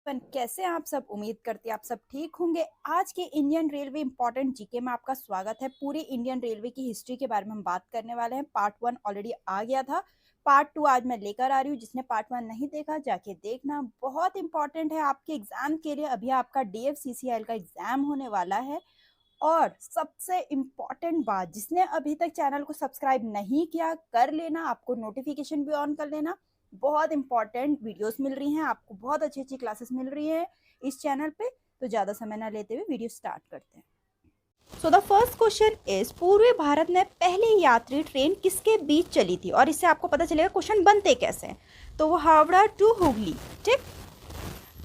कैसे हैं आप सब। उम्मीद करते हैं आप सब ठीक होंगे। आज के इंडियन रेलवे इंपॉर्टेंट जीके में आपका स्वागत है। पूरी इंडियन रेलवे की हिस्ट्री के बारे में हम बात करने वाले हैं। पार्ट 1 ऑलरेडी आ गया था, पार्ट 2 आज मैं लेकर आ रही हूँ। जिसने पार्ट 1 नहीं देखा जाके देखना, बहुत इंपॉर्टेंट है आपके एग्जाम के लिए। अभी आपका DFCCIL का एग्जाम होने वाला है। और सबसे इम्पॉर्टेंट बात, जिसने अभी तक चैनल को सब्सक्राइब नहीं किया कर लेना, आपको नोटिफिकेशन भी ऑन कर लेना। बहुत इंपॉर्टेंट वीडियोस मिल रही हैं आपको, बहुत अच्छी अच्छी क्लासेस मिल रही हैं इस चैनल पे। तो ज़्यादा समय ना लेते हुए वीडियो स्टार्ट करते हैं। So the first question is, पूर्वी भारत में पहली यात्री ट्रेन किसके बीच चली थी? और इससे आपको पता चलेगा क्वेश्चन बनते कैसे हैं। तो वो हावड़ा टू हुगली। ठीक,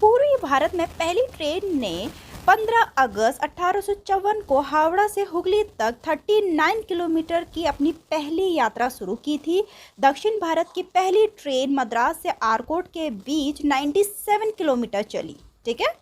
पूर्वी भारत में पहली ट्रेन ने 15 अगस्त 1854 को हावड़ा से हुगली तक 39 किलोमीटर की अपनी पहली यात्रा शुरू की थी। दक्षिण भारत की पहली ट्रेन मद्रास से आरकोट के बीच 97 किलोमीटर चली। ठीक है,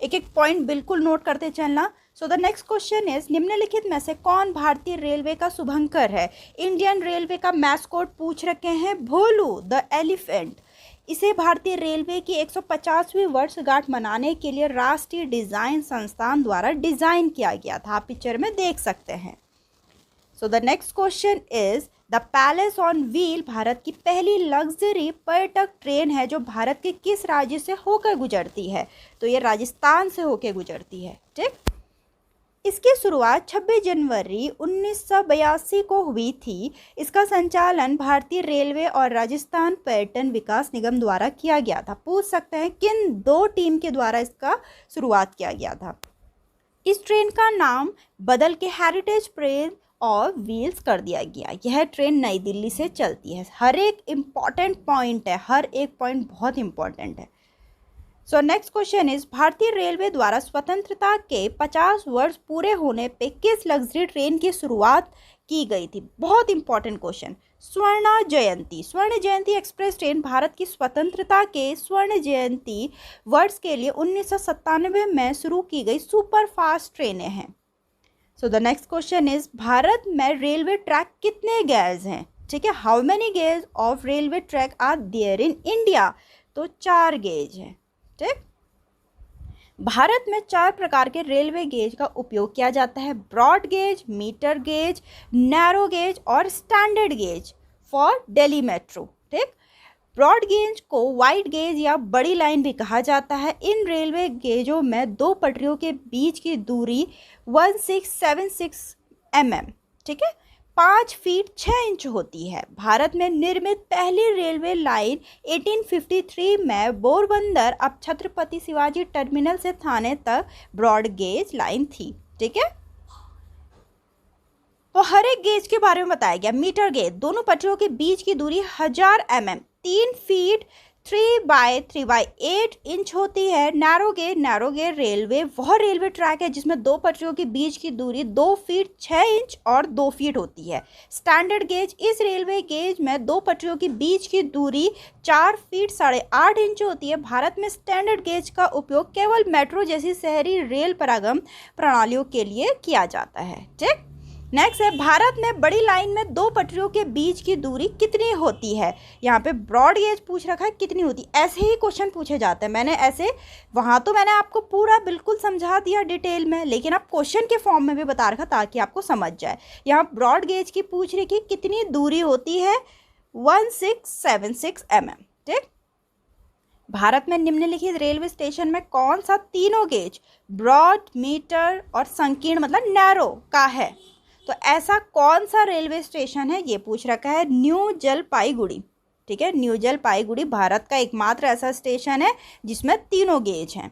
एक एक पॉइंट बिल्कुल नोट करते चलना। सो द नेक्स्ट क्वेश्चन इज, निम्नलिखित में से कौन भारतीय रेलवे का शुभंकर है? इंडियन रेलवे का मैस्कॉट पूछ रखे हैं, भोलू द एलिफेंट। इसे भारतीय रेलवे की 150वीं वर्षगांठ मनाने के लिए राष्ट्रीय डिजाइन संस्थान द्वारा डिजाइन किया गया था। आप पिक्चर में देख सकते हैं। So the next question is, the palace on wheel Bharat की पहली लग्जरी पर्यटक ट्रेन है जो भारत के किस राज्य से होकर गुजरती है? तो ये राजस्थान से होकर गुजरती है। ठीक, इसकी शुरुआत 26 जनवरी 1982 को हुई थी। इसका संचालन भारतीय रेलवे और राजस्थान पर्यटन विकास निगम द्वारा किया गया था। पूछ सकते हैं किन दो टीम के द्वारा इसका शुरुआत किया गया था। इस ट्रेन का नाम बदल के हेरिटेज ट्रेन और व्हील्स कर दिया गया। यह ट्रेन नई दिल्ली से चलती है। हर एक इम्पॉर्टेंट पॉइंट है, हर एक पॉइंट बहुत इंपॉर्टेंट है। सो नेक्स्ट क्वेश्चन इज, भारतीय रेलवे द्वारा स्वतंत्रता के 50 वर्ष पूरे होने पे किस लग्जरी ट्रेन की शुरुआत की गई थी? बहुत इंपॉर्टेंट क्वेश्चन। स्वर्ण जयंती। स्वर्ण जयंती एक्सप्रेस ट्रेन भारत की स्वतंत्रता के स्वर्ण जयंती वर्ष के लिए 1997 में शुरू की गई सुपर फास्ट ट्रेनें हैं। So the next question is, Bharat में रेलवे ट्रैक कितने गेज हैं? ठीक है, how many gauge of railway track are there in India? तो 4 गेज हैं। ठीक, भारत में 4 प्रकार के रेलवे गेज का उपयोग किया जाता है, broad gauge, meter gauge, narrow gauge और standard gauge for Delhi metro. ठीक, ब्रॉड गेज को वाइड गेज या बड़ी लाइन भी कहा जाता है। इन रेलवे गेजों में 2 पटरियों के बीच की दूरी 1676 mm, ठीक है, 5 फीट 6 इंच होती है। भारत में निर्मित पहली रेलवे लाइन 1853 में पोरबंदर अब छत्रपति शिवाजी टर्मिनल से थाने तक ब्रॉड गेज लाइन थी। ठीक है, तो हर एक गेज के बारे में बताया गया। मीटर गेज, दोनों पटरियों के बीच की दूरी 1000 mm 3 फीट 3/3/8 इंच होती है। नैरो गेज रेलवे वह रेलवे ट्रैक है जिसमें 2 पटरियों के बीच की दूरी 2 फीट 6 इंच और 2 फीट होती है। स्टैंडर्ड गेज, इस रेलवे गेज में 2 पटरियों के बीच की दूरी 4 फीट 8.5 इंच होती है। भारत में स्टैंडर्ड गेज का उपयोग केवल मेट्रो जैसी शहरी रेल परिवहन प्रणालियों के लिए किया जाता है। ठीक, नेक्स्ट है, भारत में बड़ी लाइन में 2 पटरियों के बीच की दूरी कितनी होती है? यहाँ पे ब्रॉड गेज पूछ रखा है कितनी होती। ऐसे ही क्वेश्चन पूछे जाते हैं। मैंने ऐसे वहाँ तो मैंने आपको पूरा बिल्कुल समझा दिया डिटेल में, लेकिन अब क्वेश्चन के फॉर्म में भी बता रखा ताकि आपको समझ जाए। यहाँ ब्रॉड गेज की पूछ रही कि कितनी दूरी होती है, 1676 mm। ठीक, भारत में निम्नलिखित रेलवे स्टेशन में कौन सा तीनों गेज ब्रॉड, मीटर और संकीर्ण मतलब नैरो का है? तो ऐसा कौन सा रेलवे स्टेशन है ये पूछ रखा है, न्यू जलपाईगुड़ी। ठीक है, न्यू जलपाईगुड़ी भारत का एकमात्र ऐसा स्टेशन है जिसमें तीनों गेज हैं।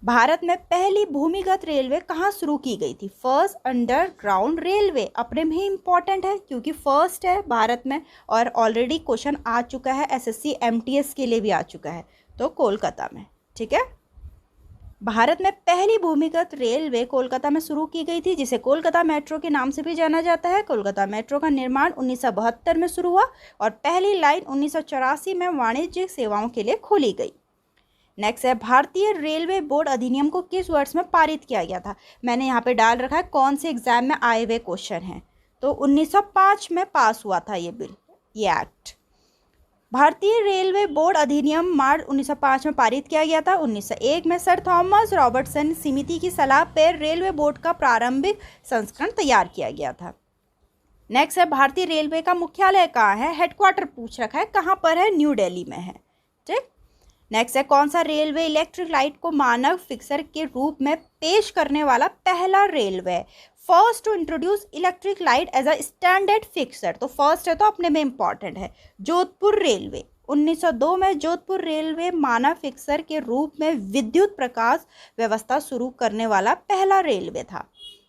भारत में पहली भूमिगत रेलवे कहाँ शुरू की गई थी? First underground railway. अपने में ही इंपॉर्टेंट है क्योंकि फर्स्ट है भारत में, और ऑलरेडी क्वेश्चन आ चुका है, SSC MTS के लिए भी आ चुका है, तो कोलकाता में। ठीक है, भारत में पहली भूमिगत रेलवे कोलकाता में शुरू की गई थी, जिसे कोलकाता मेट्रो के नाम से भी जाना जाता है। कोलकाता मेट्रो का निर्माण 1972 में शुरू हुआ और पहली लाइन 1984 में वाणिज्यिक सेवाओं के लिए खोली गई। नेक्स्ट है, भारतीय रेलवे बोर्ड अधिनियम को किस वर्ष में पारित किया गया था? मैंने यहाँ पे डाल रखा है कौन से एग्जाम में आए हुए क्वेश्चन हैं। तो 1905 में पास हुआ था ये बिल, ये एक्ट। भारतीय रेलवे बोर्ड अधिनियम मार्च 1905 में पारित किया गया था। 1901 में सर थॉमस रॉबर्टसन समिति की सलाह पर रेलवे बोर्ड का प्रारंभिक संस्करण तैयार किया गया था। नेक्स्ट है भारतीय रेलवे का मुख्यालय कहाँ है, हेडक्वार्टर पूछ रखा है, कहाँ पर है, न्यू दिल्ली में है। ठीक। नेक्स्ट है कौन सा रेलवे इलेक्ट्रिक लाइट को मानक फिक्सर के रूप में पेश करने वाला पहला railway, first to introduce electric light as a standard fixture. तो फर्स्ट है तो अपने में इंपॉर्टेंट है, जोधपुर रेलवे। 1902 में जोधपुर रेलवे मानक फिक्सर के रूप में विद्युत प्रकाश व्यवस्था शुरू करने वाला पहला रेलवे था।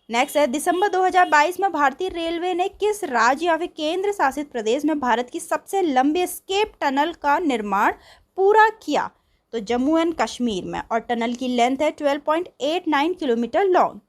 नेक्स्ट है दिसंबर 2022 में भारतीय रेलवे ने किस राज्य या फिर केंद्र शासित प्रदेश में भारत की सबसे लंबी एस्केप टनल का निर्माण पूरा किया। तो जम्मू एंड कश्मीर में, और टनल की लेंथ है 12.89 किलोमीटर लॉन्ग।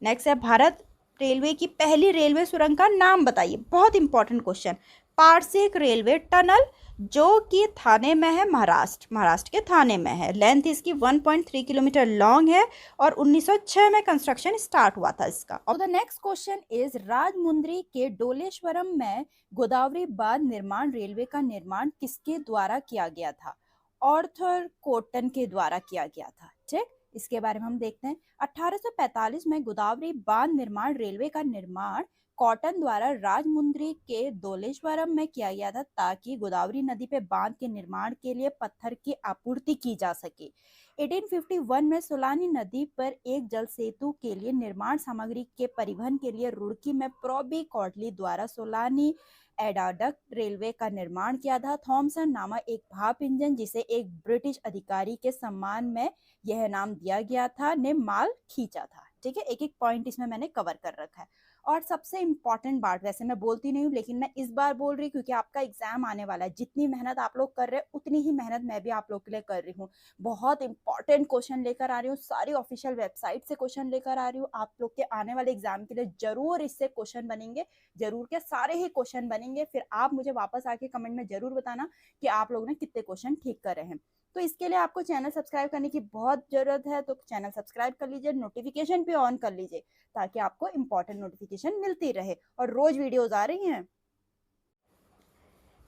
नेक्स्ट है भारत रेलवे की पहली रेलवे सुरंग का नाम बताइए, बहुत important question. Parsik railway tunnel, जो कि थाने में है, महाराष्ट्र के थाने में है। लेंथ इसकी 1.3 किलोमीटर लॉन्ग है और 1906 में कंस्ट्रक्शन स्टार्ट हुआ था इसका। और the next question is Rajahmundry के डोलेश्वरम में गोदावरी बांध निर्माण रेलवे का निर्माण किसके द्वारा किया गया था? आर्थर कॉटन के द्वारा किया गया था। ठीक, इसके बारे में हम देखते हैं। 1845 में गोदावरी बांध निर्माण रेलवे का निर्माण कॉटन द्वारा राजमुंद्री के डोलेश्वरम में किया गया था, ताकि गोदावरी नदी पे बांध के निर्माण के लिए पत्थर की आपूर्ति की जा सके। 1851 में सोलानी नदी पर एक जल सेतु के लिए निर्माण सामग्री के परिवहन के लिए रुड़की में प्रोबी कॉटली द्वारा सोलानी एडाडक्ट रेलवे का निर्माण किया था। थॉमसन नामक एक भाप इंजन, जिसे एक ब्रिटिश अधिकारी के सम्मान में यह नाम दिया गया था, ने माल खींचा था। ठीक है, एक एक पॉइंट इसमें मैंने कवर कर रखा है। और सबसे इम्पॉर्टेंट बात, वैसे मैं बोलती नहीं हूँ लेकिन मैं इस बार बोल रही हूँ क्योंकि आपका एग्जाम आने वाला है। जितनी मेहनत आप लोग कर रहे हैं उतनी ही मेहनत मैं भी आप लोग के लिए कर रही हूँ। बहुत इंपॉर्टेंट क्वेश्चन लेकर आ रही हूँ, सारी ऑफिशियल वेबसाइट से क्वेश्चन लेकर आ रही हूँ। आप लोग के आने वाले एग्जाम के लिए जरूर इससे क्वेश्चन बनेंगे, जरूर के सारे ही क्वेश्चन बनेंगे। फिर आप मुझे वापस आके कमेंट में जरूर बताना कि आप लोगों ने कितने क्वेश्चन ठीक कर रहे हैं। तो इसके लिए आपको चैनल सब्सक्राइब करने की बहुत जरूरत है, तो चैनल सब्सक्राइब कर लीजिए, नोटिफिकेशन भी ऑन कर लीजिए, ताकि आपको इंपॉर्टेंट नोटिफिकेशन मिलती रहे और रोज वीडियोस आ रही हैं।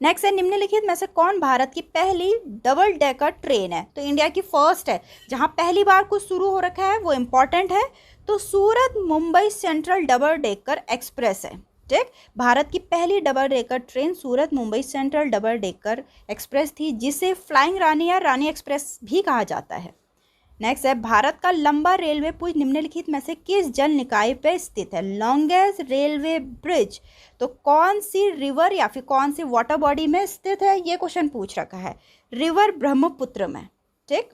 नेक्स्ट है निम्नलिखित में से कौन भारत की पहली डबल डेकर ट्रेन है? तो इंडिया की फर्स्ट है, जहां पहली बार कुछ शुरू हो रखा है वो इंपॉर्टेंट है। तो Surat Mumbai central double decker express है। ठीक, भारत की पहली double decker train Surat Mumbai central double decker express थी, जिसे फ्लाइंग रानी या रानी एक्सप्रेस भी कहा जाता है। नेक्स्ट है भारत का लंबा रेलवे पुल निम्नलिखित में से किस जल निकाय पे स्थित है? Longest railway bridge. तो कौन सी रिवर या फिर कौन सी वाटर बॉडी में स्थित है, ये क्वेश्चन पूछ रखा है। रिवर ब्रह्मपुत्र में। ठीक,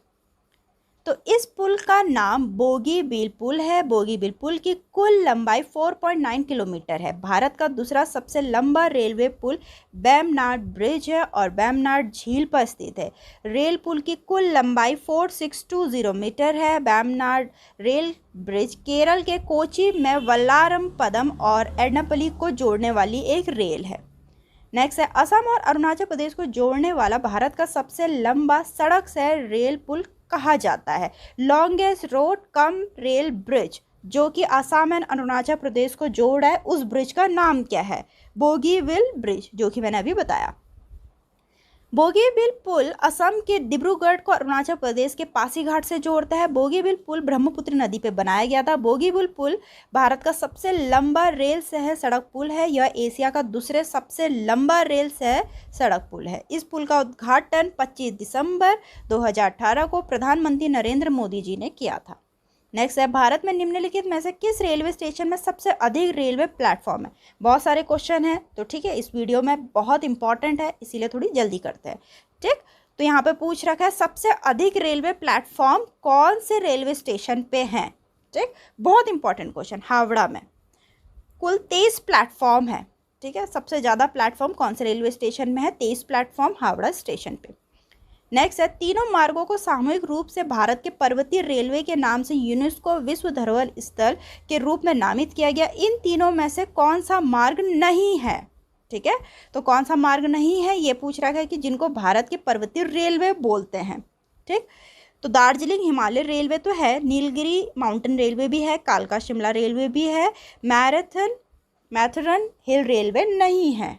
तो इस पुल का नाम बोगीबील पुल है। बोगीबील पुल की कुल लंबाई 4.9 किलोमीटर है। भारत का दूसरा सबसे लंबा रेलवे पुल बेमनाड ब्रिज है और बेमनाड झील पर स्थित है। रेल पुल की कुल लंबाई 4620 मीटर है। बेमनाड रेल ब्रिज केरल के कोची में वल्लारम पदम और एर्नाकुलम को जोड़ने वाली एक रेल है। नेक्स्ट है असम और अरुणाचल प्रदेश को जोड़ने वाला भारत का सबसे लंबा सड़क से रेल पुल कहा जाता है। Longest road cum rail bridge, जो कि असम एंड अरुणाचल प्रदेश को जोड़ रहा है, उस ब्रिज का नाम क्या है? बोगीबील ब्रिज, जो कि मैंने अभी बताया। बोगीबील पुल असम के डिब्रूगढ़ को अरुणाचल प्रदेश के पासीघाट से जोड़ता है। बोगीबील पुल ब्रह्मपुत्र नदी पर बनाया गया था। बोगीबील पुल भारत का सबसे लंबा रेल सह सड़क पुल है। यह एशिया का दूसरे सबसे लंबा रेल सह सड़क पुल है। इस पुल का उद्घाटन 25 दिसंबर 2018 को प्रधानमंत्री नरेंद्र मोदी जी ने किया था। नेक्स्ट है भारत में निम्नलिखित में से किस रेलवे स्टेशन में सबसे अधिक रेलवे प्लेटफॉर्म है? बहुत सारे क्वेश्चन हैं, तो ठीक है, इस वीडियो में बहुत इंपॉर्टेंट है, इसीलिए थोड़ी जल्दी करते हैं। ठीक, तो यहाँ पे पूछ रखा है सबसे अधिक रेलवे प्लेटफॉर्म कौन से रेलवे स्टेशन पे हैं? ठीक, बहुत इंपॉर्टेंट क्वेश्चन। हावड़ा में कुल 23 प्लेटफॉर्म है। ठीक है, सबसे ज़्यादा प्लेटफॉर्म कौन से रेलवे स्टेशन में है? 23 प्लेटफॉर्म हावड़ा स्टेशन पे। नेक्स्ट है तीनों मार्गों को सामूहिक रूप से भारत के पर्वतीय रेलवे के नाम से यूनेस्को विश्व धरोहर स्थल के रूप में नामित किया गया। इन तीनों में से कौन सा मार्ग नहीं है? ठीक है, तो कौन सा मार्ग नहीं है ये पूछ रहा है कि जिनको भारत के पर्वतीय रेलवे बोलते हैं। ठीक, तो दार्जिलिंग हिमालय रेलवे तो है, नीलगिरी माउंटेन रेलवे भी है, कालका शिमला रेलवे भी है, मैथरन हिल रेलवे नहीं है।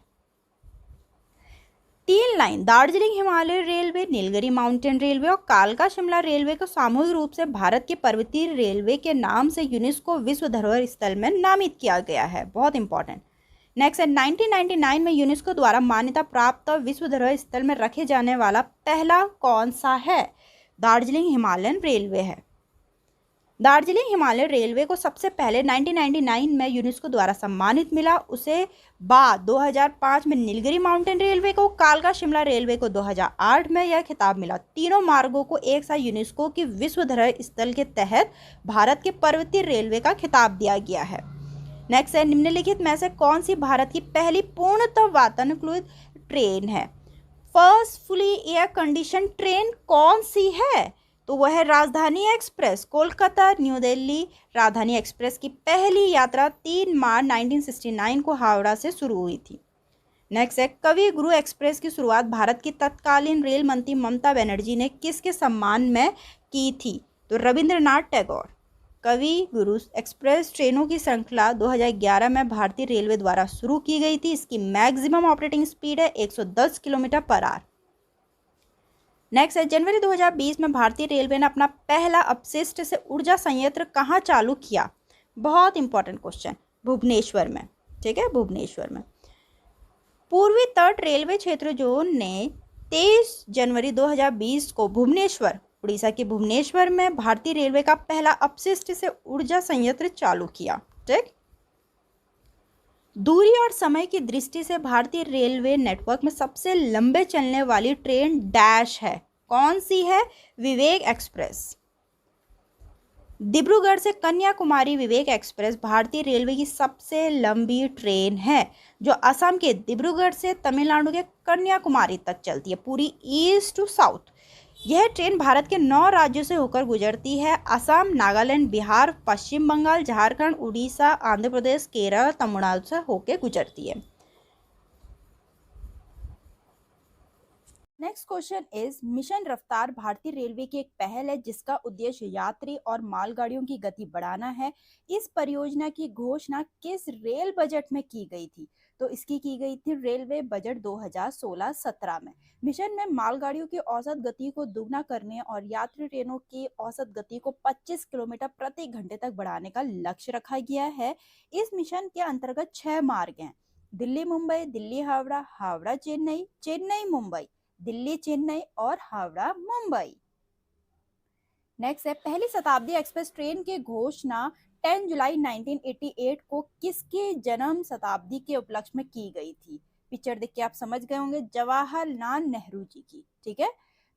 3 line Darjeeling Himalaya railway, Nilgiri mountain railway और कालका शिमला रेलवे को सामूहिक रूप से भारत के पर्वतीय रेलवे के नाम से यूनेस्को विश्व धरोहर स्थल में नामित किया गया है। बहुत इंपॉर्टेंट। नेक्स्ट है 1999 में यूनेस्को द्वारा मान्यता प्राप्त विश्व धरोहर स्थल में रखे जाने वाला पहला कौन सा है? दार्जिलिंग हिमालयन रेलवे है। दार्जिलिंग हिमालय रेलवे को सबसे पहले 1999 में यूनेस्को द्वारा सम्मानित मिला। उसे बाद 2005 में नीलगिरी माउंटेन रेलवे को, कालका शिमला रेलवे को 2008 में यह खिताब मिला। तीनों मार्गों को एक साथ यूनेस्को की विश्व धरोहर स्थल के तहत भारत के पर्वतीय रेलवे का खिताब दिया गया है। नेक्स्ट है निम्नलिखित में से कौन सी भारत की पहली पूर्णतः वातानुकूलित ट्रेन है? First fully air condition train कौन सी है? तो वह है राजधानी एक्सप्रेस। कोलकाता न्यू दिल्ली राजधानी एक्सप्रेस की पहली यात्रा 3 मार्च 1969 को हावड़ा से शुरू हुई थी। नेक्स्ट है कवि गुरु एक्सप्रेस की शुरुआत भारत की तत्कालीन रेल मंत्री ममता बनर्जी ने किसके सम्मान में की थी? तो रविंद्रनाथ टैगोर। कवि गुरु एक्सप्रेस ट्रेनों की श्रृंखला 2011 में भारतीय रेलवे द्वारा शुरू की गई थी। इसकी मैक्सिमम ऑपरेटिंग स्पीड है 110 किलोमीटर पर आवर। नेक्स्ट है जनवरी 2020 में भारतीय रेलवे ने अपना पहला अपशिष्ट से ऊर्जा संयंत्र कहाँ चालू किया? बहुत इंपॉर्टेंट क्वेश्चन, भुवनेश्वर में। ठीक है, भुवनेश्वर में। पूर्वी तट रेलवे क्षेत्र जोन ने 23 जनवरी 2020 को भुवनेश्वर, उड़ीसा के भुवनेश्वर में भारतीय रेलवे का पहला अपशिष्ट से ऊर्जा संयंत्र चालू किया। ठीक, दूरी और समय की दृष्टि से भारतीय रेलवे नेटवर्क में सबसे लंबे चलने वाली ट्रेन डैश है। कौन सी है? विवेक एक्सप्रेस। डिब्रूगढ़ से कन्याकुमारी विवेक एक्सप्रेस भारतीय रेलवे की सबसे लंबी ट्रेन है, जो असम के डिब्रूगढ़ से तमिलनाडु के कन्याकुमारी तक चलती है, पूरी ईस्ट टू साउथ। यह ट्रेन भारत के 9 राज्यों से होकर गुजरती है। असम, नागालैंड, बिहार, पश्चिम बंगाल, झारखंड, उड़ीसा, आंध्र प्रदेश, केरल, तमिलनाडु से होकर गुजरती है। नेक्स्ट क्वेश्चन इज मिशन रफ्तार भारतीय रेलवे की एक पहल है जिसका उद्देश्य यात्री और मालगाड़ियों की गति बढ़ाना है। इस परियोजना की घोषणा किस रेल बजट में की गई थी? तो इसकी की गई थी रेलवे बजट 2016-17 में। मिशन में मालगाड़ियों की औसत गति को दुगना करने और यात्री ट्रेनों की औसत गति को 25 किलोमीटर प्रति घंटे तक बढ़ाने का लक्ष्य रखा गया है। इस मिशन के अंतर्गत 6 मार्ग हैं: दिल्ली मुंबई, दिल्ली हावड़ा, हावड़ा चेन्नई, चेन्नई मुंबई, दिल्ली चेन्नई और हावड़ा मुंबई। नेक्स्ट है पहली शताब्दी एक्सप्रेस ट्रेन की घोषणा 10 जुलाई 1988 को किसके जन्म शताब्दी के उपलक्ष्य में की गई थी? पिक्चर देख के आप समझ गए होंगे, जवाहरलाल नेहरू जी की। ठीक है,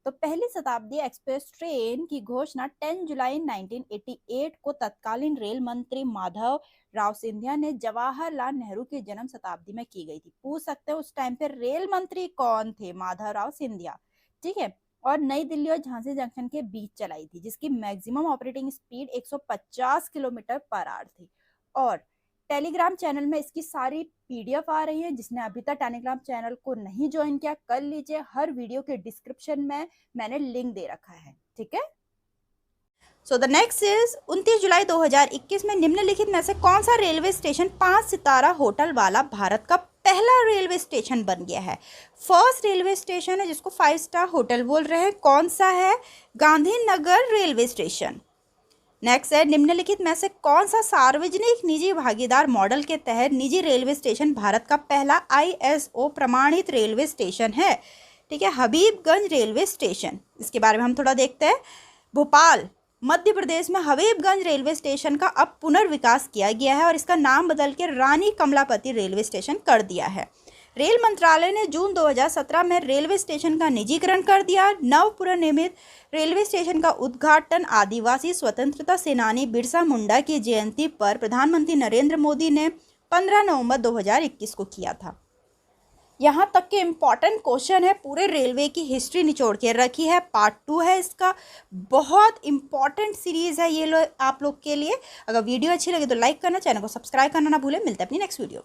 तो पहली शताब्दी एक्सप्रेस ट्रेन की घोषणा 10 जुलाई 1988 को तत्कालीन रेल मंत्री माधव राव सिंधिया ने जवाहरलाल नेहरू के जन्म शताब्दी में की गई थी। पूछ सकते हैं उस टाइम पे रेल मंत्री कौन थे? माधव राव सिंधिया। ठीक है, और नई दिल्ली और झांसी जंक्शन के बीच चलाई थी, जिसकी maximum operating speed 150 kilometre per hour थी। और टेलीग्राम चैनल में इसकी सारी पीडीएफ आ रही है। जिसने अभी तक टेलीग्राम चैनल को नहीं ज्वाइन किया कर लीजिए, हर वीडियो के डिस्क्रिप्शन में मैंने लिंक दे रखा है। ठीक है, सो द नेक्स्ट इज 29 जुलाई 2021 में निम्नलिखित में से कौन सा रेलवे स्टेशन 5 सितारा होटल वाला भारत का पहला रेलवे स्टेशन बन गया है? फर्स्ट रेलवे स्टेशन है जिसको 5 स्टार होटल बोल रहे हैं। कौन सा है? Gandhinagar railway station. नेक्स्ट है निम्नलिखित में से कौन सा सार्वजनिक निजी भागीदार मॉडल के तहत निजी रेलवे स्टेशन भारत का पहला ISO प्रमाणित रेलवे स्टेशन है? ठीक है, हबीबगंज रेलवे स्टेशन। इसके बारे में हम थोड़ा देखते हैं। भोपाल मध्य प्रदेश में हबीबगंज रेलवे स्टेशन का अब पुनर्विकास किया गया है और इसका नाम बदल के रानी कमलापति रेलवे स्टेशन कर दिया है। रेल मंत्रालय ने जून 2017 में रेलवे स्टेशन का निजीकरण कर दिया। नव पुनर्निर्मित रेलवे स्टेशन का उद्घाटन आदिवासी स्वतंत्रता सेनानी बिरसा मुंडा की जयंती पर प्रधानमंत्री नरेंद्र मोदी ने 15 नवंबर 2021 को किया था। यहाँ तक के इम्पॉर्टेंट क्वेश्चन है, पूरे रेलवे की हिस्ट्री निचोड़ के रखी है। पार्ट 2 है इसका, बहुत इंपॉर्टेंट सीरीज है ये आप लोग के लिए। अगर वीडियो अच्छी लगे तो लाइक करना, चैनल को सब्सक्राइब करना ना भूलें। मिलते हैं अपनी नेक्स्ट वीडियो।